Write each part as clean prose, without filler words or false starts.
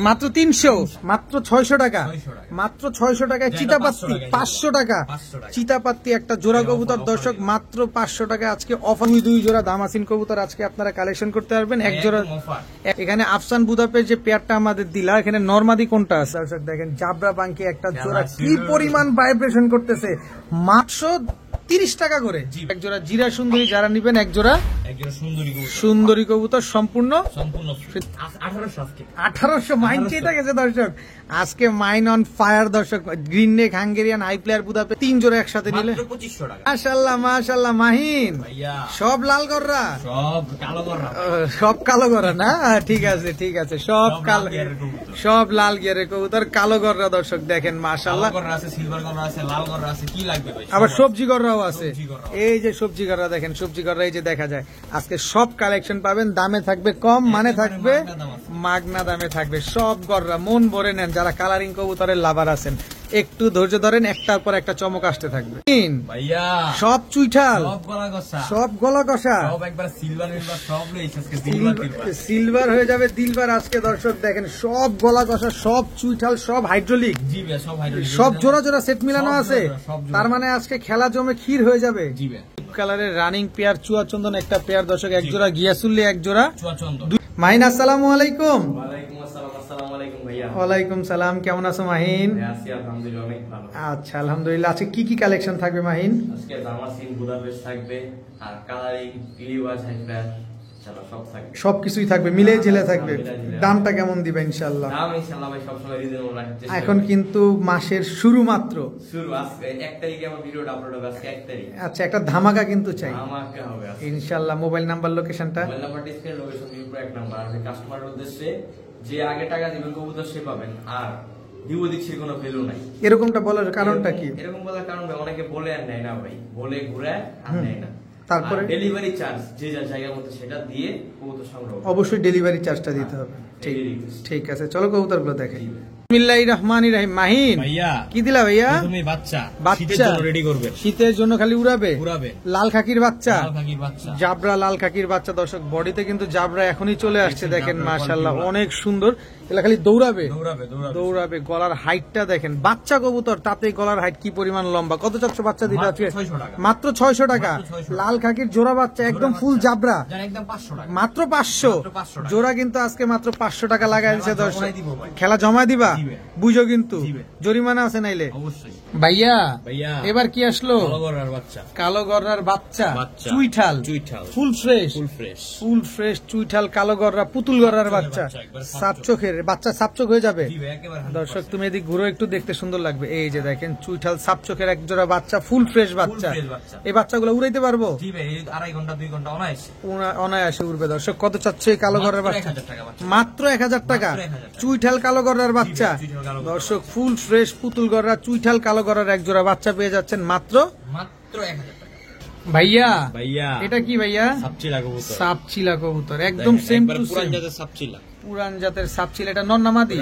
মাত্র 300, মাত্র 600 টাকা, মাত্র 600 টাকায় চিতাপাত্তি 500 টাকা, চিতাপাত্তি একটা জোড়া কবুতর দর্শক মাত্র 500 টাকা। আজকে অফার দুই জোড়া দামাসিন কবুতর আজকে আপনারা কালেকশন করতে পারবেন। এক জোড়া এখানে আফসান বুদাপের যে পেয়ারটা আমাদের দিলা, এখানে নরমাদি কোনটা আছে দর্শক দেখেন, জাবরা পাঙ্কি একটা জোড়া কি পরিমাণ ভাইব্রেশন করতেছে, মাত্র 30 টাকা করে। এক জোড়া জিরা সুন্দরী যারা নিবেন, এক জোড়া সুন্দরী কবুতর সম্পূর্ণ 1800 মাইন চেয়ে গেছে দর্শক। আজকে মাইন অন ফায়ার দর্শক। Green neck Hungarian high flyer Budapest 3 জোড়া একসাথে নিলে মাশাআল্লাহ মাশাআল্লাহ। মাহিন সব লাল গররা, সব কালো গররা না? ঠিক আছে ঠিক আছে, সব কালো, সব লাল গিয়ারের কবুতর, কালো গররা দর্শক দেখেন মাশাআল্লাহ। আবার সবজি গররাও আছে, এই যে সবজি গররা দেখেন, সবজি গররা এই যে দেখা যায়। আজকে সব কালেকশন পাবেন, দামে থাকবে কম, মানে থাকবে মাগনা দামে থাকবে। সব গররা মন ভরে নেন। যারা কালারিং কবুতরের লাভার আছেন একটু ধৈর্য ধরেন, একটার পর একটা চমক আসতে থাকবে। সব চুইঠাল, সব গলা কষা, সিলভার হয়ে যাবে দিলবার আজকে দর্শক দেখেন। সব গলা কষা, সব চুইঠাল, সব হাইড্রোলিক, সব জোড়া জোড়া সেট মিলানো আছে। তার মানে আজকে খেলা জমে ক্ষীর হয়ে যাবে। কালারের রানিং পেয়ার চুয়াচন্দন একটা পেয়ার দর্শক, এক জোড়া গিয়াসুল্লি, এক জোড়া মাহিন। আসসালামু আলাইকুম। ওয়ালাইকুম সালাম, কেমন আছো মাহিন? আচ্ছা আলহামদুলিল্লাহ। আজকে কি কি কালেকশন থাকবে মাহিন? আজকে দামাসিন বুদাপেস্ট থাকবে, আর কালারিং ইলিবাস হাইফ্লার সবকিছুই থাকবে, মিলে জেলে থাকবে। দামটা কেমন দিবে ইনশাআল্লাহ? দাম ইনশাআল্লাহ ভাই সবসময় রিজনেবল রাখতে। এখন কিন্তু মাসের শুরু মাত্র, শুরু আজকে 1 তারিখে আমার ভিডিওটা আপলোড হবে, আজকে 1 তারিখ। আচ্ছা একটা ধামাকা কিন্তু চাই, ধামাকা হবে ইনশাআল্লাহ। মোবাইল নাম্বার, লোকেশনটা? Mobile number display, location Mirpur 1 number. আর কাস্টমারের উদ্দেশ্যে যে আগে টাকা দিবেন কবুতর সে পাবেন, আর দিব দিচ্ছি কোনো ভ্যালু নাই। এরকমটা বলার কারণটা কি? এরকম বলার কারণ ভাই অনেকে বলে আর নেয় না ভাই, বলে ঘুরে আর নেয় না। তারপরে ডেলিভারি চার্জ যে যা জায়গার মধ্যে সেটা দিয়ে কবুতর সংগ্রহ, অবশ্যই ডেলিভারি চার্জটা দিতে হবে। ঠিক আছে, চলো কবুতরগুলো দেখাই। বিসমিল্লাহির রহমানির রহিম। মাহিন কি দিলা ভাইয়া? তুমি বাচ্চা রেডি করবে, শীতের জন্য খালি উড়াবে। লাল খাকির বাচ্চা, জাবরা লাল খাকির বাচ্চা দর্শক। বডিতে কিন্তু জাবরা এখনই চলে আসছে দেখেন মাশাআল্লাহ, অনেক সুন্দর। এলা খালি দৌড়াবে দৌড়াবে। গলার হাইটটা দেখেন, বাচ্চা কবুতর তাতে গলার হাইট কি পরিমাণ লম্বা। কত চাচ্ছ বাচ্চা দিতে আজকে? মাত্র 600 টাকা। লাল খাকির জোড়া বাচ্চা, একদম ফুল জাবরা, মাত্র 500 জোড়া। কিন্তু আজকে মাত্র 500 টাকা লাগাই দিচ্ছে দর্শক। খেলা জমা দিবা বুঝো, কিন্তু জরিমানা আছে নাইলে। ভাইয়া এবার কি আসলো? কালো গররার বাচ্চা, চুইঠাল, ফুল ফ্রেশ চুইঠাল কালো গররা, পুতুল গররার বাচ্চা, সাপ চোখের বাচ্চা, সাপ চোখ হয়ে যাবে দর্শক। তুমি এদিক ঘুরো একটু, দেখতে সুন্দর লাগবে। এই যে দেখেন চুইঠাল সাপ চোখের এক জোড়া বাচ্চা, ফুল ফ্রেশ বাচ্চা। এই বাচ্চাগুলো উড়াইতে পারবো? 2.5 ঘন্টা 2 ঘন্টা অনায়াসে উড়বে দর্শক। কত চাচ্ছে এই কালো গররার বাচ্চা? মাত্র 1000 টাকা। চুইঠাল কালো গররার বাচ্চা দর্শক, ফুল ফ্রেশ পুতুল গররা, চুইঠাল কালো গররার এক জোড়া বাচ্চা পেয়ে যাচ্ছেন মাত্র 1000 টাকা। ভাইয়া এটা কি ভাইয়া? সাপচিলা কবুতর, একদম সেম টু সেম পুরান জাতের সাপচিলা। এটা নর না মাদি?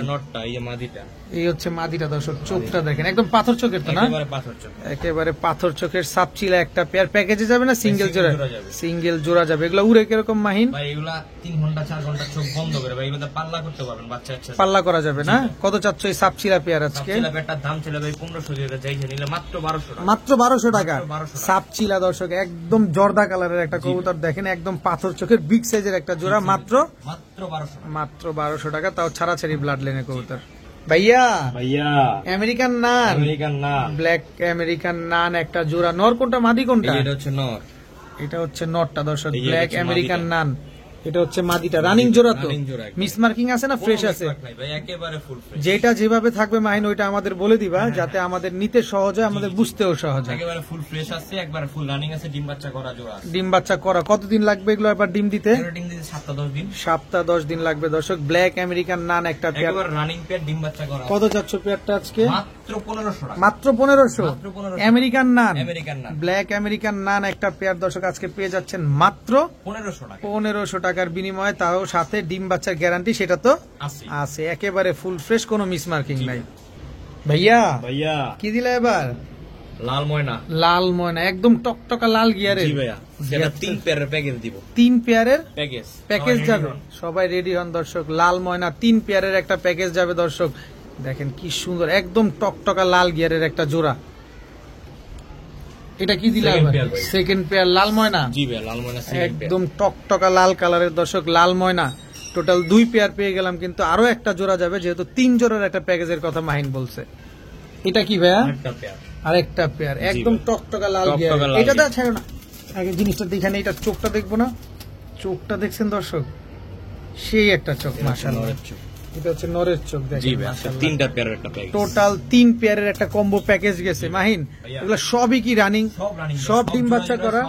এই হচ্ছে মাদিটা দর্শক। চোখটা দেখেন একদম পাথর চোখের, তো না? একেবারে পাথর চোখের সাপচিলা একটা পেয়ার। প্যাকেজে যাবে না সিঙ্গেল জোড়া? সিঙ্গেল জোড়া যাবে। এগুলো উড়ে কিরকম মাহিন? 3 ঘন্টা 4 ঘন্টা চোখ বন্ধ করে ভাই এগুলো পাল্লা করতে পারবেন, বাচ্চা পাল্লা করা যাবে না? কত চাচ্ছ এই সাপচিলা পেয়ার আজকে? পেয়ারটার দাম ছিল ভাই 1500 টাকা, যাইছে নিলে মাত্র 1200 টাকা। মাত্র 1200 টাকা সাপচিলা দর্শক, একদম জর্দা কালারের একটা কবুতর দেখেন, একদম পাথর চোখের বিগ সাইজের একটা জোড়া, মাত্র 1200 টাকা। তাও ছাড়াছাড়ি ব্লাড লাইনের কবুতর। ভাইয়া আমেরিকান নান, ব্ল্যাক আমেরিকান নান একটা জোড়া। নর কোনটা মাদি কোনটা? এটা হচ্ছে নরটা দর্শক, ব্ল্যাক আমেরিকান নান। এটা হচ্ছে মাদিটা। রানিং জোড়া তো? মিস মার্কিং আছে না ফ্রেশ আছে? যেটা যেভাবে থাকবে মাহিন ওইটা আমাদের বলে দিবা, যাতে আমাদের নিতে সহজ হয়, আমাদের বুঝতেও সহজ হয়। একেবারে ফুল ফ্রেশ আছে, একবারে ফুল রানিং আছে, ডিম বাচ্চা করা জোড়া আছে। ডিম বাচ্চা করা। কতদিন লাগবে এগুলো আবার ডিম দিতে? 7-10 দিন। 7-10 দিন লাগবে দর্শক। ব্ল্যাক আমেরিকান নান একটা পেয়ার, একেবারে রানিং পেয়ার, ডিম বাচ্চা করা। কত চাচ্ছ পেয়ারটা আজকে? মাত্র 1500 টাকা। মাত্র 1500 আমেরিকান নান, ব্ল্যাক আমেরিকান নান একটা পেয়ার দর্শক আজকে পেয়ে যাচ্ছেন মাত্র 1500 টাকার বিনিময়ে, তাও সাথে ডিম বাচ্চার গ্যারান্টি সেটা তো আছে। একেবারে ফুল ফ্রেশ, কোনো মিস মার্কিং নাই। ভাইয়া কি দিলা এবার? লাল ময়না, লাল ময়না একদম টকটকা লাল গিয়ারের। জি ভাইয়া, সেটা 3 পেয়ারের প্যাকেজ দিব। 3 পেয়ারের প্যাকেজ যাবে, সবাই রেডি হন দর্শক। লাল ময়না 3 পেয়ারের একটা প্যাকেজ যাবে দর্শক। দেখেন কি সুন্দর, একদম টকটকা লাল গিয়ারের একটা জোড়া। এটা কি দিলাম? সেকেন্ড পেয়ার লাল ময়না। জি ভাই, লাল ময়না একদম টকটকা লাল কালারের দর্শক, লাল ময়না। টোটাল 2 পেয়ার পেয়ে গেলাম, কিন্তু আরো একটা জোড়া যাবে যেহেতু 3 জোড়ার একটা প্যাকেজের কথা মাহিন বলছে। এটা কি ভাইয়া? আরেকটা পেয়ার একদম টকটকা লাল গিয়ার। এটা তো ছাড়ো না, আগে জিনিসটা দেখেন, এটা চোখটা দেখবো না? চোখটা দেখছেন দর্শক, সেই একটা চোখ মাশাআল্লাহ। এটা হচ্ছে নরের চোখ। জি ভাই, 3টা পেয়ারের একটা প্যাকেজ, টোটাল 3 পেয়ারের একটা কম্বো প্যাকেজ গেছে মাহিন। এগুলো সবই কি রানিং? সব ডিম বাচ্চা করা,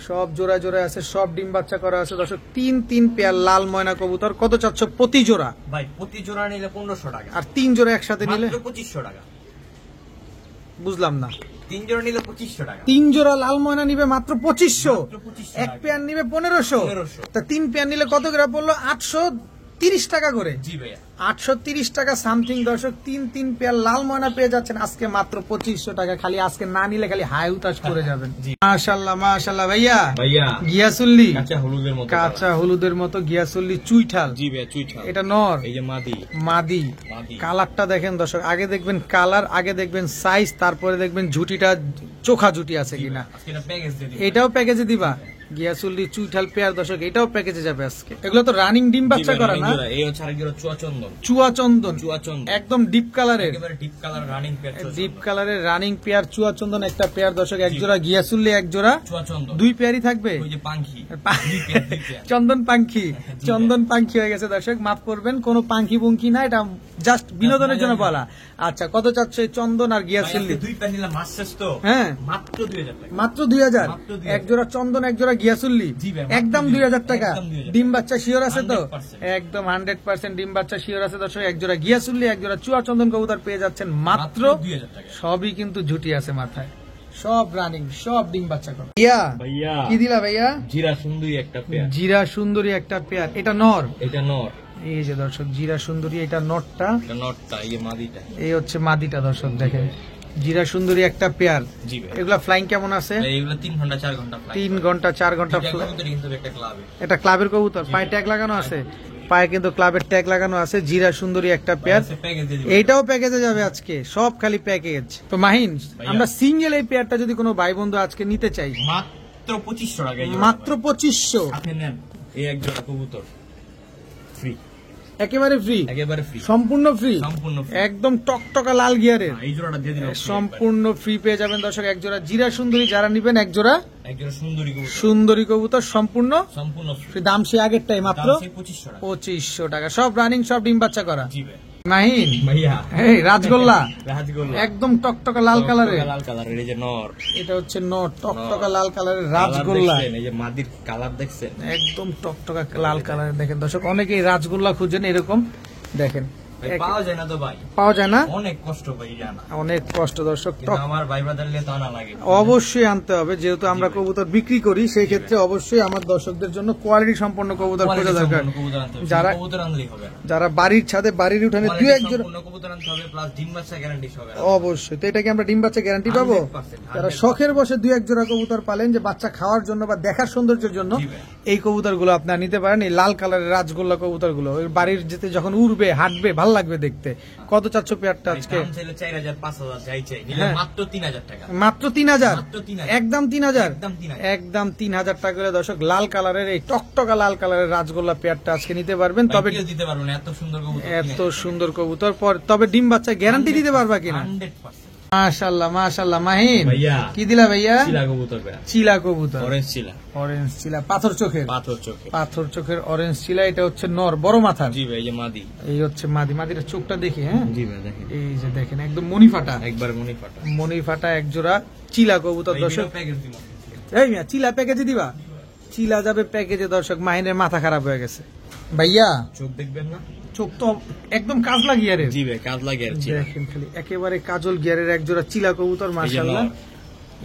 সব জোড়া জোড়া আছে, সব ডিম বাচ্চা করা আছে দর্শক। 3 পেয়ার লাল ময়না কবুতর। কত চাচ্ছ প্রতি জোড়া? ভাই প্রতি জোড়া নিলে 1500 টাকা, আর 3 জোড়া একসাথে নিলে 2500 টাকা। বুঝলাম না। 3 জোড়া নিলে 2500 টাকা। 3 জোড়া লাল ময়না নিবে মাত্র 2500, 1 পেয়ার নিবে 1500। তা 3 পেয়ার নিলে কত করে পড়লো? 830 টাকা করে। জি ভাইয়া, 830 টাকা সামথিং দর্শক। 3 পেয়ার লাল ময়না পেয়ে যাচ্ছেন আজকে মাত্র 2500 টাকা। খালি আজকে না নিলে খালি হাই উতাস করে যাবেন। মাশাআল্লাহ মাশাআল্লাহ ভাইয়া। গিয়াসুল্লি কাঁচা হলুদের মতো গিয়াসুল্লি চুইঠাল। জি ভাইয়া, চুইঠাল। এটা নর, এই যে মাদি। কালারটা দেখেন দর্শক, আগে দেখবেন কালার, আগে দেখবেন সাইজ, তারপরে দেখবেন ঝুটিটা চোখা ঝুটি আছে কিনা। এটাও প্যাকেজে দিবা? গিয়াসুল্লি চুইঠাল পেয়ার দর্শক, এটাও প্যাকেজে যাবে আজকে। এগুলো তো রানিং ডিম বাচ্চা করা না? এই হচ্ছে আরেকটা চুয়াচন্দন। চুয়াচন্দন চুয়াচন্দন একদম ডিপ কালারের, একেবারে deep colour running pair. Deep কালারের রানিং পেয়ার চুয়াচন্দন একটা পেয়ার দর্শক। এক জোড়া গিয়াসুল্লি, এক জোড়া চুয়াচন্দন। 2 পেয়ারই থাকবে। ওই যে পাখি, চন্দন পাখি, চন্দন পাখি হয়ে গেছে দর্শক। মাফ করবেন, কোনো পাখি বুঙ্কি না, এটা জাস্ট বিনোদনের জন্য বলা। আচ্ছা, কত চাচ্ছে চন্দন আর গিয়াসুল্লি? 2 পেয়ার নিলাম মাস্টার্স তো। হ্যাঁ, মাত্র 2000 টাকা। মাত্র 2000। এক জোড়া চন্দন, এক জোড়া গিয়াসুল্লি, একদম 2000 টাকা। ডিম বাচ্চা শিওর আছে তো? একদম 100% ডিম বাচ্চা শিওর আছে দর্শক। এক জোড়া গিয়াসুল্লি, এক জোড়া চুয়াচন্দন কবুতর পেয়ে যাচ্ছেন মাত্র 2000 টাকা। সবই কিন্তু ঝুটি আছে মাথায়, সব রানিং, সব ডিম বাচ্চা করা। ভাইয়া কি দিলা ভাইয়া? জিরা সুন্দরী একটা পেয়ার। জিরা সুন্দরী একটা পেয়ার। এটা নর? এটা নর। এই যে দর্শক জিরা সুন্দরী, এটা নরটা, এটা নরটা, এই মাদিটা, এই হচ্ছে মাদিটা দর্শক। দেখেন জিরা সুন্দরী একটা পেয়ার। জি ভাই, এগুলা ফ্লাইং কেমন আছে? এগুলা 3 ঘন্টা 4 ঘন্টা ফ্লাই। 3 ঘন্টা 4 ঘন্টা ফ্লাই। কিন্তু একটা ক্লাবে, এটা ক্লাবের কবুতর, পায়ে ট্যাগ লাগানো আছে, পায়ে কিন্তু ক্লাবের ট্যাগ লাগানো আছে। জিরা সুন্দরী একটা পেয়ার, এইটাও প্যাকেজে যাবে আজকে, সব খালি প্যাকেজ। তো মাহিন, আমরা সিঙ্গেল এই পেয়ারটা যদি কোনো ভাই বন্ধু আজকে নিতে চাই, মাত্র 2500 টাকা। মাত্র 2500 আপনি নেন, এই এক জোড়া কবুতর ফ্রি, একেবারে ফ্রি, একেবারে ফ্রি, সম্পূর্ণ ফ্রি, সম্পূর্ণ ফ্রি। একদম টকটকা লাল গিয়ারের। এই জোড়াটা দিয়ে দিলাম, সম্পূর্ণ ফ্রি পেয়ে যাবেন দর্শক। এক জোড়া জিরা সুন্দরী যারা নিবেন, এক জোড়া সুন্দরী কবুতর, সুন্দরী কবুতর সম্পূর্ণ সম্পূর্ণ ফ্রি। দাম সে আগেরটাই, মাত্র 2500 টাকা। সব রানিং, সব ডিম বাচ্চা করা। মাহিন ভাইয়া, এই রাজগোল্লা, রাজগোল্লা একদম টকটকা লাল কালারের, লাল কালারের। এই যে নর, এটা হচ্ছে নর, টকটকা লাল কালারের রাজগোল্লা। এই যে মাদির কালার দেখছেন, একদম টকটকা লাল কালারের। দেখেন দর্শক, অনেকেই রাজগোল্লা খুঁজেন এরকম, দেখেন পাওয়া যায় না তো ভাই, পাওয়া যায় না, অনেক কষ্ট ভাই, জানা অনেক কষ্ট দর্শক। আমার ভাই ব্রাদার নিয়ে তো আনা লাগে, অবশ্যই আনতে হবে, যেহেতু আমরা কবুতর বিক্রি করি, সেই ক্ষেত্রে অবশ্যই আমার দর্শকদের জন্য কোয়ালিটি সম্পন্ন কবুতর খোঁজা দরকার। যারা কবুতর আনলেই হবে না, যারা বাড়ির ছাদে, বাড়ির উঠানে দুই একজন কবুতর আনতে হবে, প্লাস ডিম বাচ্চা গ্যারান্টি হবে। অবশ্যই। তো এটা কি আমরা ডিম বাচ্চা গ্যারান্টি পাবো? যারা শখের বসে 2-1 জোড়া কবুতর পালেন, যে বাচ্চা খাওয়ার জন্য বা দেখার সৌন্দর্যের জন্য, এই কবুতর গুলো আপনারা নিতে পারেন। এই লাল কালারের রাজগোল্লা কবুতর গুলো বাড়ির যেতে যখন উড়বে, হাঁটবে, ভাল লাগবে দেখতে। কত চাচ্ছ পেয়ারটা আজকে? 4000 5000 যাই চাই, মাত্র 3000 টাকা। মাত্র 3000, একদম 3000, একদম 3000 টাকা করে দর্শক। লাল কালারের এই টকটকা লাল কালারের রাজগোল্লা পেয়ারটা আজকে নিতে পারবেন। তবে দিতে পারবেন এত সুন্দর কবুতর, এত সুন্দর কবুতর। তবে ডিম বাচ্চা গ্যারান্টি দিতে পারবা কিনা? 100%। মাশাআল্লাহ মাশাআল্লাহ। মাহিন ভাইয়া কি দিলা ভাইয়া? চিলা কবুতর, চিলা কবুতর, অরেঞ্জ চিলা, অরেঞ্জ চিলা, পাথর চোখের, পাথর চোখে, পাথর চোখের অরেঞ্জ চিলা। এটা হচ্ছে নর, বড় মাথা। জি ভাই, এই যে মাদি, এই হচ্ছে মাদি। মাদির চোখটা দেখি, হ্যাঁ জি ভাই দেখেন, এই যে দেখেন, একদম মনি ফাটা, একবার মনি ফাটা, মনি ফাটা এক জোড়া চিলা কবুতর দর্শক। প্যাকেজ দিব, এই মিয়া, চিলা প্যাকেজে দিবা? চিলা যাবে প্যাকেজে দর্শক। মাহিনের মাথা খারাপ হয়ে গেছে ভাইয়া, চোখ দেখবেন না? চোখ তো একদম কাজলা গিয়ারের। জি ভাই, কাজলা গিয়ার, দেখেন খালি একেবারে কাজল গিয়ারের এক জোড়া চিলা কবুতর, মাশাআল্লাহ।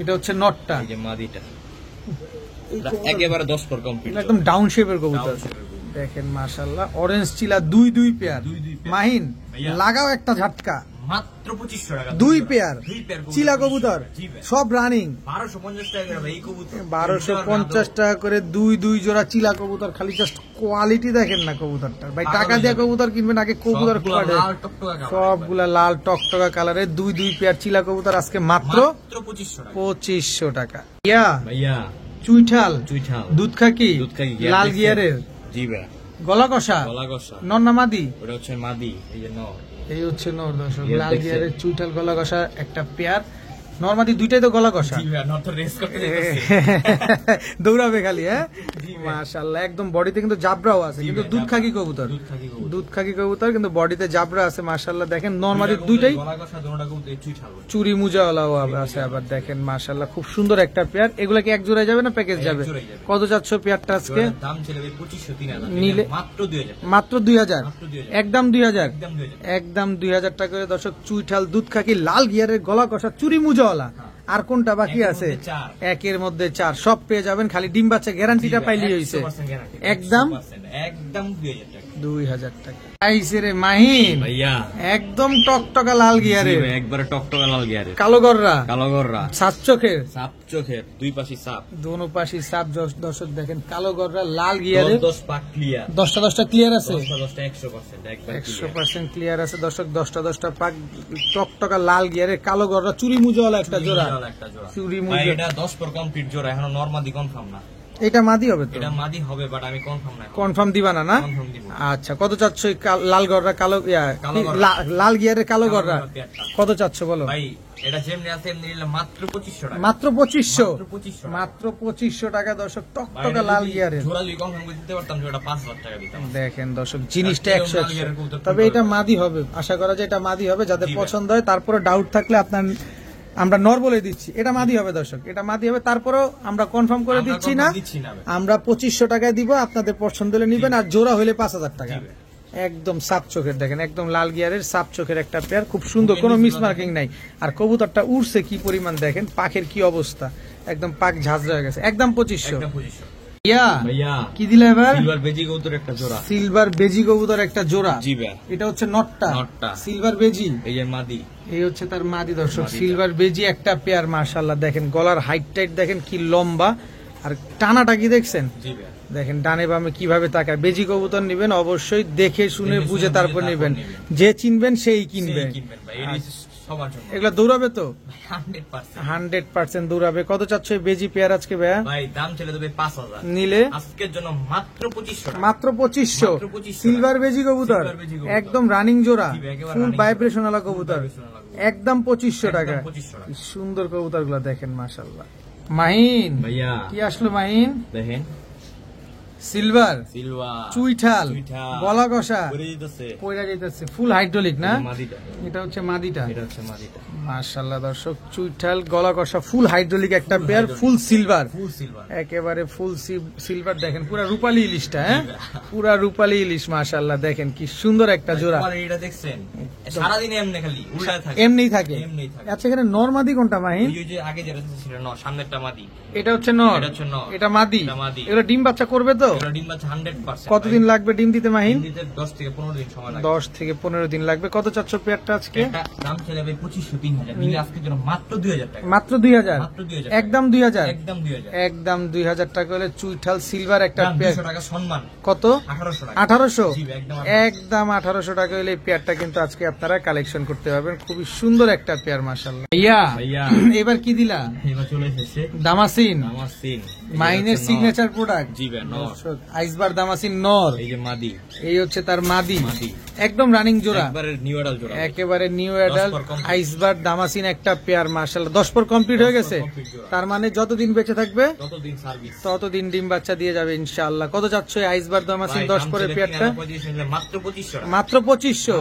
এটা হচ্ছে নটটা, এই যে মাদিটা, একেবারে 10 পর কমপ্লিট, একদম ডাউন শেপের কবুতর। দেখেন মাশাআল্লাহ, অরেঞ্জ চিলা দুই পেয়ার। মাহিন লাগাও একটা ঝাটকা, মাত্র 2500 টাকা। দুই পেয়ার কবুতর, চিলা কবুতর, জি ভাই। সব রানিং। 1250 টাকা করে ভাই এই কবুতর। 1250 টাকা করে দুই জোড়া চিলা কবুতর। খালি জাস্ট কোয়ালিটি দেখেন না কবুতরটা ভাই। টাকা দিয়ে কবুতর কিনবেন, আগে কবুতর সবগুলা কাটে। লাল টকটকা কালার সবগুলা লাল টকটকা কালারের দুই পেয়ার চিলা কবুতর আজকে মাত্র 2500 টাকা। 2500 টাকা। ইয়া ভাইয়া চুইঠাল, চুইঠাল, দুধ খাকি, দুধখাকি, লাল দেখছেন? গিয়ারের, জি ভাই। গলা কষা, গলা কষা, নন্নামাদি। ওটা হচ্ছে মাদি, এই যে নর। এই হচ্ছে নর দর্শক। গিয়ার লাল দেখছেন? গিয়ারের চুইঠাল গলা কষা একটা পেয়ার। নরমাদি দুইটাই তো গলা কষা। জি ভাই, নর তো রেস করতে যাচ্ছে। দৌড়াবে খালি। হ্যাঁ জি ভাই। মাশাআল্লাহ, একদম বডিতে কিন্তু জাবরাও আছে, জি কিন্তু ভাই, দুধ জাবরা। খাকি কবুতর। দুধখাকি কবুতর। দুধ খাকি কবুতর কিন্তু বডিতে জাবরা আছে মাশাআল্লাহ। দেখেন নরমাদি দুইটাই গলা কষা, দুটোটা কবুতর চুইঠাল। চুরি মুজাওয়ালাও আছে আবার। দেখেন মাশাআল্লাহ, খুব সুন্দর একটা পেয়ার। এগুলা কি এক জোড়ায় যাবে না প্যাকেজ যাবে? জোড়ায় যাবে। কত যাচ্ছ পেয়ারটা আজকে? জোড়ার দাম ছিল ভাই 2500 3000, নিলে মাত্র 2000 টাকা। মাত্র 2000, মাত্র 2000, একদম 2000, একদম 2000। একদম 2000 টাকা করে দর্শক। চুইঠাল দুধ খাকি লাল গিয়ারের গলা কষা চুরি মুজাওয়ালা। আর কোনটা বাকি একের আছে? মধ্যে চার। একের মধ্যে 4 সব পেয়ে যাবেন, খালি ডিম বাচ্চা গ্যারান্টিটা পাইলেই হইছে। 100% guarantee, একদম 100%, একদম 2000 টাকা। 2000 টাকা। আইছে রে মাহিন, ভাইয়া একদম টকটকা লাল গিয়ারে, জি ভাই, একবারে টকটকা লাল গিয়ারে, কালো গররা, কালো গররা, সাত চোখের, সাপ চোখের, দুই পাশে সাপ, দোনো পাশে সাপ। দর্শক দেখেন কালো গররা লাল গিয়ারে 10 পাক ক্লিয়ার, 10টা ক্লিয়ার আছে, 10টা 100%, একবার 100% ক্লিয়ার আছে দর্শক। 10টা পাক টকটকা লাল গিয়ারে কালো গররা চুরি মুজওয়ালা একটা জোড়া। একটা জোড়া। চুরি ভাই, মুজা, এটা 10 পর কমপ্লিট জোড়া, এখনো নরমাদি কনফার্ম না। এটা মাদি হবে তো? এটা মাদি হবে, বাট আমি কনফার্ম না। কনফার্ম দিবা না? না কনফার্ম দিব। আচ্ছা, কত চাচ্ছ এই লাল গররা কালো কালো গররা। লাল গিয়ারের কালো গররা গররা পেয়ারটা। কত চাচ্ছ বলো? ভাই, এটা যেমনি আছে এমনি নিলে মাত্র 2500 টাকা। মাত্র 2500, মাত্র 2500 টাকা। মাত্র 2500 টাকা দর্শক। ভাই, টকটকা এটা লাল যদি গিয়ারের। জোড়া যদি কনফার্ম করে দিতে পারতাম, জোড়াটা 5000 টাকা দিতাম। দেখেন দর্শক, জিনিসটা আর 100 লাল গিয়ারের কবুতর তবে খুব এটা ভালো। মাদি হবে, আশা করা যায় এটা মাদি হবে। যাদের জি ভাই। পছন্দ হয়, তারপরে ডাউট থাকলে আপনার আমরা নর বলে দিচ্ছি, এটা মাদি হবে দর্শক, এটা মাদি হবে। তারপরেও আমরা কনফার্ম করে আমরা দিচ্ছি confirm না, দিচ্ছি না ভাই। আমরা 2500 টাকায় দিব, আপনাদের পছন্দ হলে নিবেন। আর জোড়া হলে 5000 টাকা। জি ভাই। একদম সাপ চোখের, দেখেন একদম লাল গিয়ারের সাপ চোখের একটা পেয়ার, খুব সুন্দর, কোনো মিস মার্কিং নাই। আর কবুতরটা উড়ছে কি পরিমাণ দেখেন, পাখের কি অবস্থা, একদম পাক ঝাঁঝরা হয়ে গেছে। একদম 2500। একদম 2500। ইয়া ভাইয়া, কি দিলে এবার? সিলভার বেজি কবুতর একটা জোড়া। সিলভার বেজি কবুতর একটা জোড়া। জি ভাই। এটা হচ্ছে নটটা, নটটা। সিলভার বেজি, এই যে মাদি। এই হচ্ছে তার মাদি দর্শক। মাদিটা। সিলভার বেজি একটা পেয়ার মাশাআল্লাহ। দেখেন গলার হাইট টাইট দেখেন কি লম্বা, আর টানাটা কি দেখছেন? জি ভাই। দেখেন ডানে বামে কিভাবে তাকায়। বেজি কবুতর নিবেন অবশ্যই দেখে শুনে দেখে বুঝে শুনে তারপর বুঝে নিবেন, তারপর যে চিনবেন সেই কিনবেন। সেই কিনবেন ভাই, এটি সবার জন্য। এগুলা দৌড়াবে তো? 100%। 100% দৌড়াবে। কত চাচ্ছ এই বেজি পেয়ার আজকে ভাইয়া? ভাই, দাম ছেড়ে দেবে 5000, নিলে আজকের জন্য মাত্র 2500 টাকা। মাত্র 2500। মাত্র 2500 সিলভার বেজি কবুতর, সিলভার বেজি কবুতর। একদম রানিং জোড়া, জি ভাই, একেবারে ফুল running ভাইব্রেশন জোড়া। ওয়ালা কবুতর, Full vibration ওয়ালা কবুতর। একদম 2500 টাকা। একদম 2500 টাকা। কি সুন্দর কবুতর গুলা দেখেন মাশাআল্লাহ। মাহিন, ভাইয়া, কি আসলো মাহিন? দেখেন সিলভার, সিলভার, চুইঠাল, চুইঠাল, গলা কষা, পরে দিতেছে। পয়রা যাইতেছে, ফুল হাইড্রোলিক না? এই যে মাদিটা, এটা হচ্ছে মাদিটা। এটা হচ্ছে মাদিটা। মাশাআল্লাহ দর্শক, চুইঠাল গলা কষা ফুল হাইড্রোলিক একটা পেয়ার, ফুল সিলভার, ফুল সিলভার। একেবারে ফুল সিলভার। দেখেন পুরা রূপালী ইলিশটা, হ্যাঁ পুরা রূপালী ইলিশ মাশাআল্লাহ। দেখেন কি সুন্দর একটা জোড়া, এটা দেখছেন, সারাদিন এমনি খালি উল্টায় থাকে, এমনিই থাকে। এমনিই থাকে। আচ্ছা, এখানে নর মাদি কোনটা মাহিন? এই যে আগে যেটা ছিল ন, সামনেরটা মাদি, এটা হচ্ছে নর, এটা হচ্ছে নর, এটা মাদি। এটা মাদি। এগুলো ডিম বাচ্চা করবে তো? এটা ডিম বাচ্চা 100%। কতদিন লাগবে ডিম দিতে মাহিন? ভাই, দিতে 10 থেকে 15 দিন সময় লাগে। 10 থেকে 15 দিন লাগবে। কত চাচ্ছ পেয়ারটা আজকে? এটা দাম ছেড়ে দেবে 2500 3000, নিলে আজকের জন্য মাত্র 2000 টাকা। মাত্র 2000, মাত্র 2000 একদম 2000, একদম 2000, একদম 2000 টাকা হলে চুইঠাল সিলভার একটা দাম পেয়ার। 200 টাকা সম্মান। কত? 1800 টাকা। 1800, জি ভাই, একদম একদম 1800 টাকা হলে এই পেয়ারটা কিন্তু আজকে আপনারা কালেকশন করতে পারবেন। খুবই সুন্দর একটা পেয়ার মাশাআল্লাহ। ইয়া ভাইয়া, এবার কি দিলা? এবার চলে এসেছে দামাসিন, আমার সিন, মাইনের সিগনেচার প্রোডাক্ট। জি ভাই, নর। আইসবার দামাসিন নর, এই যে মাদি, এই হচ্ছে তার মাদি, মাদি। একদম রানিং জোড়া, একবারে নিউ অ্যাডাল জোড়া। একেবারে নিউ অ্যাডাল্ট 10 পর complete। আইসবার দামাসিন একটা পেয়ার মাশাআল্লাহ। 10 পর কমপ্লিট হয়ে 10 পর গেছে, complete জোড়া। তার মানে যতদিন বেঁচে থাকবে ততদিন সার্ভিস। ততদিন ডিম বাচ্চা দিয়ে যাবে ইনশাআল্লাহ। কত যাচ্ছে এই আইসবার দামাসিন 10 পরের পেয়ারটা? মাত্র 2500 টাকা। মাত্র 2500, মাত্র 2500,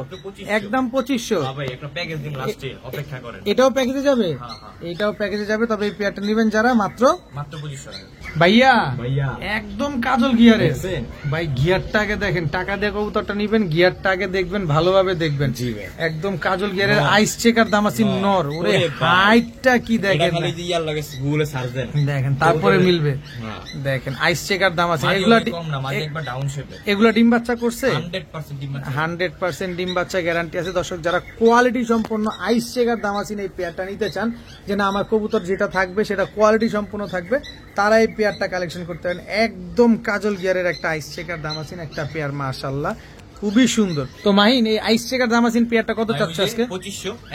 একদম 2500। ভাই একটা প্যাকেজ দিন লাস্টে, অপেক্ষা করেন। এটাও প্যাকেজে যাবে, হ্যাঁ, হ্যাঁ। এটাও প্যাকেজে যাবে। তবে এই পেয়ারটা নেবেন যারা, মাত্র মাত্র 2500 টাকা। ভাইয়া ভাইয়া, একদম কাজল গিয়ারের। দেখছেন? ভাই গিয়ারটা আগে দেখেন, টাকা দিয়ে কবুতরটা নিবেন, গিয়ারটা আগে দেখবেন, ভালোভাবে দেখবেন। একদম কাজল গিয়ারের আইস চেকার দামাসিন নর, ওরে হাইটটা কি দেখেন, দেখেন তারপরে মিলবে। দেখেন আইস চেকার দামাসিন, এগুলা ডিম বাচ্চা করছে 100% ডিম বাচ্চা গ্যারান্টি আছে। দর্শক যারা কোয়ালিটি সম্পন্ন আইস চেকার দামাসিন এই পেয়ারটা নিতে চান, যে না আমার কবুতর যেটা থাকবে সেটা কোয়ালিটি সম্পন্ন থাকবে, তারা এই পেয়ারটা কালেকশন করতে পারেন। একদম কাজল গিয়ারের একটা আইস চেকার দামাসিন একটা পেয়ার, মাশাআল্লাহ খুবই সুন্দর। তো মাহিন এই আইস চেকার দামাসিন পেয়ারটা কত চাচ্ছ আজকে?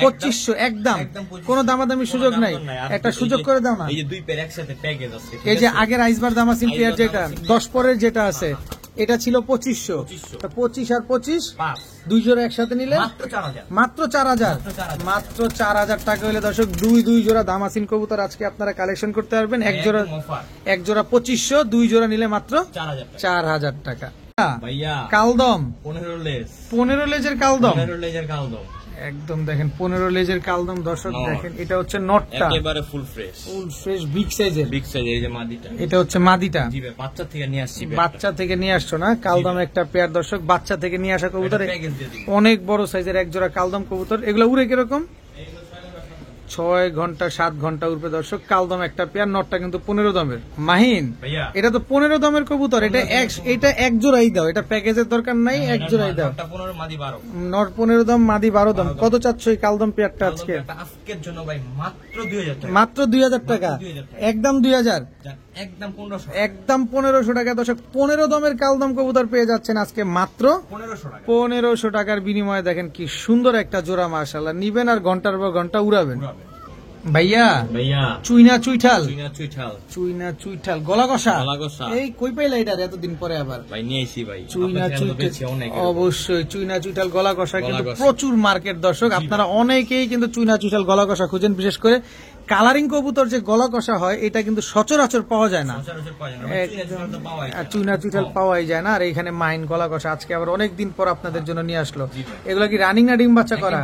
2500 একদম, কোনো দামাদামি সুযোগ নাই, একটা সুযোগ করে দাও না। এই যে দুই পেয়ার একসাথে প্যাকেজ আছে, এই যে আগের আইসবার দামাসিন পেয়ার যেটা 10 পরের যেটা আছে এটা ছিল 2500, 25 আর 25 দুই জোড়া একসাথে নিলে মাত্র 4000, মাত্র 4000 টাকা হলে দর্শক দুই জোড়া দামাসিন কবুতর আজকে আপনারা কালেকশন করতে পারবেন। এক জোড়া 2500, দুই জোড়া নিলে মাত্র 4000 টাকা। ভাইয়া কালদম 15 লেজের কালদম, 15 লেজের কালদম একদম দেখেন 15 লেজের কালদম। দর্শক দেখেন এটা হচ্ছে নটটা, একেবারে ফুল ফ্রেশ বিগ সাইজের, এই যে মাদিটা, এটা হচ্ছে মাদিটা। জি ভাই, বাচ্চা থেকে নিয়ে আসছি, বাচ্চা থেকে নিয়ে আসছো না? কালদম একটা পেয়ার দর্শক, বাচ্চা থেকে নিয়ে আসা কবুতর, অনেক বড় সাইজের এক জোড়া কালদম কবুতর। এগুলো উড়ে কিরকম? 6 ঘন্টা 7 ঘন্টা উঠবে দর্শক। কালদম একটা পেয়ার, নটটা কিন্তু 15 দমের। মাহিন এটা তো 15 দমের কবুতর, এটা এক জোড়াই দাও, এটা প্যাকেজের দরকার নাই, এক জোড়াই দাও। নট 15 দম, মাদি 12 দম। কত চাচ্ছ এই কালদম পেয়ারটা আজকে? আজকের জন্য ভাই মাত্র 2000 টাকা, একদম 2000, একদম 1500 টাকা। দর্শক 15 দমের কালদম কবুতর পেয়ে যাচ্ছেন আজকে মাত্র 1500 টাকার বিনিময়ে। দেখেন কি সুন্দর একটা জোড়া, মাশাআল্লাহ। নিবেন আর ঘন্টার পর ঘন্টা উড়াবেন। ভাইয়া চুইনা চুইঠাল গলা কষা, এই কই পাইলা এটা এতদিন পরে? আবার চুইনা চুইঠাল, অবশ্যই চুইনা চুইঠাল গলা কষা কিন্তু প্রচুর মার্কেট দর্শক। আপনারা অনেকেই কিন্তু চুইনা চুইঠাল গলা কষা খুঁজেন, বিশেষ করে কালারিং কবুতর যে গলা কষা হয় এটা কিন্তু সচরাচর পাওয়া যায় না, চুইনা চুইঠাল পাওয়াই যায় না। আর এখানে মাইন গলা কষা আজকে আবার অনেকদিন পর আপনাদের জন্য নিয়ে আসলো। এগুলো কি রানিং না ডিম বাচ্চা করা?